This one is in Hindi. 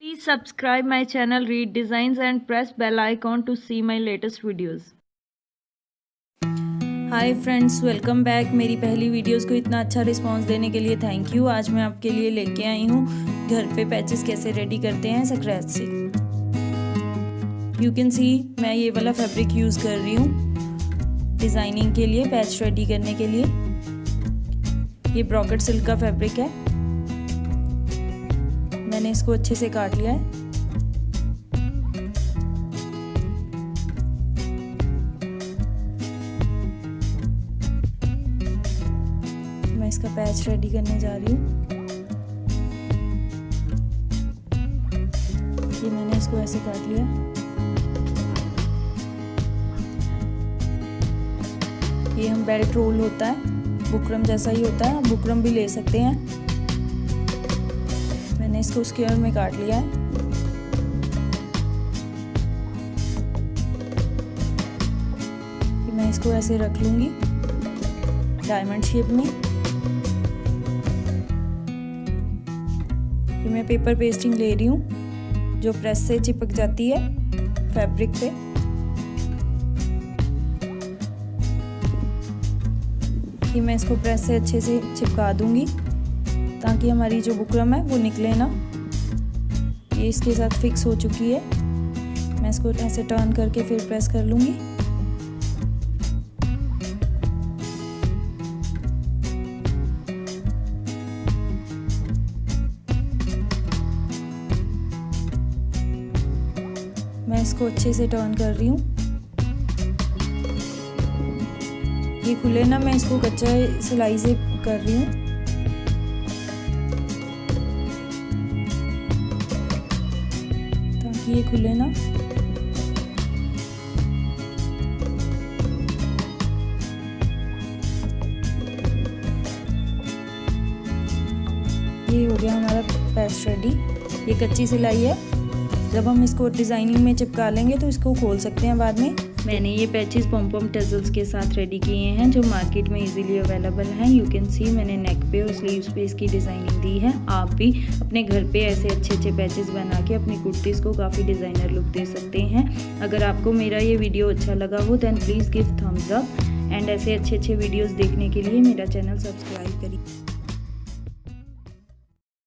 Please subscribe my channel Read Designs and press bell icon to see my latest videos. Hi friends, welcome back. मेरी पहली वीडियोस को इतना अच्छा रिस्पांस देने के लिए थैंक यू। आज मैं आपके लिए लेके आई हूँ घर पे पैचेस कैसे रेडी करते हैं स्क्रैच से। यू कैन सी मैं ये वाला फैब्रिक यूज़ कर रही हूँ डिज़ाइनिंग के लिए, पैच रेडी करने के लिए। ये ब्रॉकेट सिल्क का फैब्रिक है। मैंने इसको अच्छे से काट लिया है। मैं इसका पैच रेडी करने जा रही हूँ। ये मैंने इसको ऐसे काट लिया। ये हम बेल्ट रोल होता है, बुकरम जैसा ही होता है, आप बुकरम भी ले सकते हैं। मैंने इसको स्क्वायर में काट लिया है। मैं इसको ऐसे रख लूंगी डायमंड शेप में। ये मैं पेपर पेस्टिंग ले रही हूँ जो प्रेस से चिपक जाती है फैब्रिक पे। ये मैं इसको प्रेस से अच्छे से चिपका दूंगी ताकि हमारी जो बुकरम है वो निकले ना। ये इसके साथ फिक्स हो चुकी है। मैं इसको ऐसे टर्न करके फिर प्रेस कर लूंगी। मैं इसको अच्छे से टर्न कर रही हूँ। ये खुले ना, मैं इसको कच्चा सिलाई से कर रही हूँ। ताकि ये खुले ना। ये हो गया हमारा पैच रेडी। ये कच्ची सिलाई है। जब हम इसको डिज़ाइनिंग में चिपका लेंगे तो इसको खोल सकते हैं बाद में। मैंने ये पैचेस पॉम टजल्स के साथ रेडी किए हैं जो मार्केट में इजीली अवेलेबल हैं। यू कैन सी मैंने नेक पे और स्लीव्स पे इसकी डिज़ाइनिंग दी है। आप भी अपने घर पे ऐसे अच्छे अच्छे पैचेस बना के अपनी कुर्तीज़ को काफ़ी डिज़ाइनर लुक दे सकते हैं। अगर आपको मेरा ये वीडियो अच्छा लगा हो then please give thumbs up and ऐसे अच्छे अच्छे वीडियोज़ देखने के लिए मेरा चैनल सब्सक्राइब करिए।